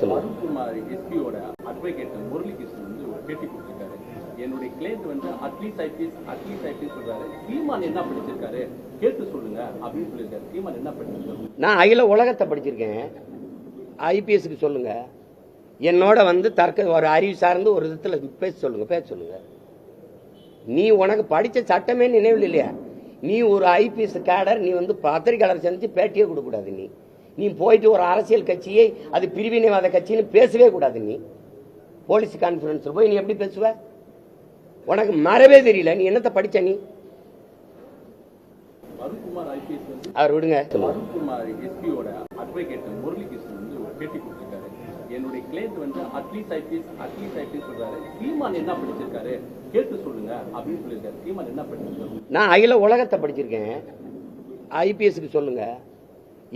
Arunkumar எஸ்பியோட advocate Muralikrishnan வந்து ஒரு பேட்டி கொடுத்திருக்காரு. என்னுடைய கிளைண்ட் வந்து அட்லீஸ்ட் ஐபிஎஸ் சொல்றாரு. சீமான் என்ன படிச்சிருக்காரு கேட்டு சொல்லுங்க அப்படின்னு சொல்லியிருக்காரு. சீமான் என்ன படிச்சிருக்காரு? நான் அகில உலகத்தை படிச்சிருக்கேன். ஐபிஎஸ்க்கு சொல்லுங்க. என்னோட வந்து ஒரு அறிவு சார்ந்து ஒரு விதத்துல பேச சொல்லுங்க. நீ உனக்கு படிச்ச சட்டமே நினைவில் இல்லையா? நீ ஒரு ஐபிஎஸ் கேடர், நீ வந்து பத்திரிகையாளர் சந்திச்சு பேட்டியே கொடுக்க கூடாது. நீ போயிட்டு ஒரு அரசியல் கட்சியை அது பிரிவினைவாத கட்சின்னு பேசவே கூடாது. நீ போலீஸ் கான்ஃபரன்ஸ் போய் நீ எப்படி பேசுவ? உனக்கு மறவே தெரியல. நீ என்னத்தை படிச்ச? நீ அருண்குமார் ஐபிஎஸ் வந்து அவர் விடுங்க. அருண்குமார் எஸ்பியோட அட்வொகேட் முரளிகிருஷ்ணன் வந்து ஒரு பேட்டி கொடுத்திருக்காரு. என்னுடைய கிளைண்ட் வந்து அட்லீஸ்ட் ஐபிஎஸ் சொல்றாரு. சீமான் என்ன படிச்சிருக்காரு கேட்டு சொல்லுங்க அப்படின்னு சொல்லியிருக்காரு. சீமான் என்ன படிச்சிருக்காரு? நான் அகில உலகத்தை படிச்சிருக்கேன். ஐபிஎஸ்க்கு சொல்லுங்க.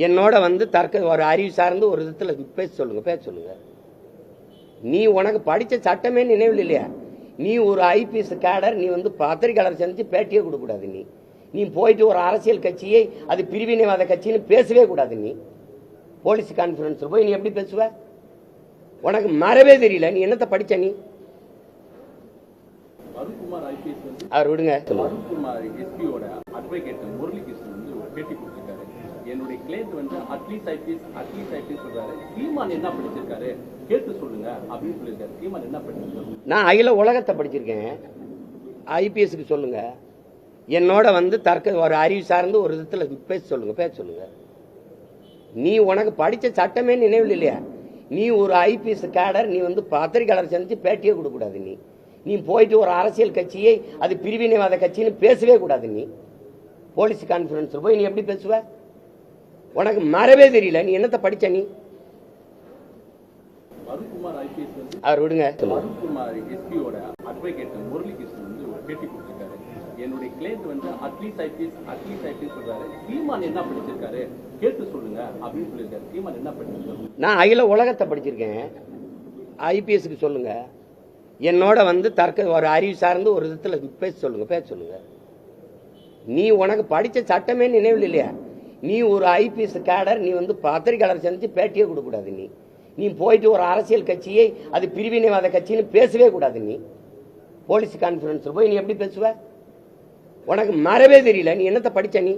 என்னோட வந்து ஒரு அறிவு சார்ந்து ஒரு விதத்துல பேச சொல்லுங்க. நீ உனக்கு படிச்ச சட்டமே நினைவில் இல்லையா? நீ ஒரு ஐபிஎஸ் கேடர், நீ வந்து பத்திரிகையாளர் சந்திச்சு பேட்டியே கொடுக்க கூடாது. நீ போயிட்டு ஒரு அரசியல் கட்சியை அது பிரிவினைவாத கட்சின்னு பேசவே கூடாது. நீ போலீஸ் கான்ஃபரன்ஸ் போய் நீ எப்படி பேசுவ? உனக்கு மறவே தெரியல. நீ என்னத்தை படிச்ச? நீ அருண்குமார் ஐபிஎஸ் வந்து அவர் விடுங்க. அருண்குமார் எஸ்பியோட அட்வொகேட் முரளிகிருஷ்ணன் வந்து ஒரு பேட்டி கொடுத்திருக்காரு. என்னுடைய கிளைண்ட் வந்து அட்லீஸ்ட் ஐபிஎஸ் சொல்றாரு. சீமான் என்ன படிச்சிருக்காரு கேட்டு சொல்லுங்க அப்படின்னு சொல்லியிருக்காரு. சீமான் என்ன படிச்சிருக்காரு? நான் அகில உலகத்தை படிச்சிருக்கேன். ஐபிஎஸ்க்கு சொல்லுங்க. என்னோட வந்து ஒரு அறிவு சார்ந்து ஒரு விதத்துல பேச சொல்லுங்க. நீ உனக்கு படிச்ச சட்டமே நினைவில் இல்லையா? நீ ஒரு ஐபிஎஸ் கேடர், நீ வந்து பத்திரிகையாளர் சந்திச்சு பேட்டியே கொடுக்க கூடாது. நீ போயிட்டு ஒரு அரசியல் கட்சியை அது பிரிவினைவாத கட்சின்னு பேசவே கூடாது. நீ போலீஸ் கான்ஃபரன்ஸ் போய் நீ எப்படி பேசுவ? உனக்கு மறவே தெரியல. நீ என்னத்தை படிச்ச? நீ அருண்குமார் ஐபிஎஸ் வந்து அவர் விடுங்க. அருண்குமார் எஸ்பியோட அட்வொகேட் முரளிகிருஷ்ணன் வந்து ஒரு பேட்டி கொடுத்திருக்காரு. என்னுடைய கிளைண்ட் வந்து அட்லீஸ்ட் ஐபிஎஸ் சொல்றாரு. சீமான் என்ன படிச்சிருக்காரு கேட்டு சொல்லுங்க அப்படின்னு சொல்லியிருக்காரு. சீமான் என்ன படிச்சிருக்காரு? நான் அகில உலகத்தை படிச்சிருக்கேன். ஐபிஎஸ்க்கு சொல்லுங்க. என்னோட வந்து ஒரு அறிவு சார்ந்து ஒரு விதத்துல பேச சொல்லுங்க. நீ உனக்கு படிச்ச சட்டமே நினைவில் இல்லையா? நீ ஒரு ஐபிஎஸ் கேடர், நீ வந்து பத்திரிகையாளர் சந்திச்சு பேட்டியே கொடுக்க கூடாது. நீ போயிட்டு ஒரு அரசியல் கட்சியை அது பிரிவினைவாத கட்சின்னு பேசவே கூடாது. நீ போலீஸ் கான்ஃபரன்ஸ் போய் நீ எப்படி பேசுவ? உனக்கு மறவே தெரியல. நீ என்னத்தை படிச்ச? நீ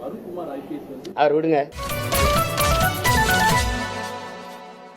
அருண்குமார் ஐபிஎஸ் வந்து அவர் விடுங்க.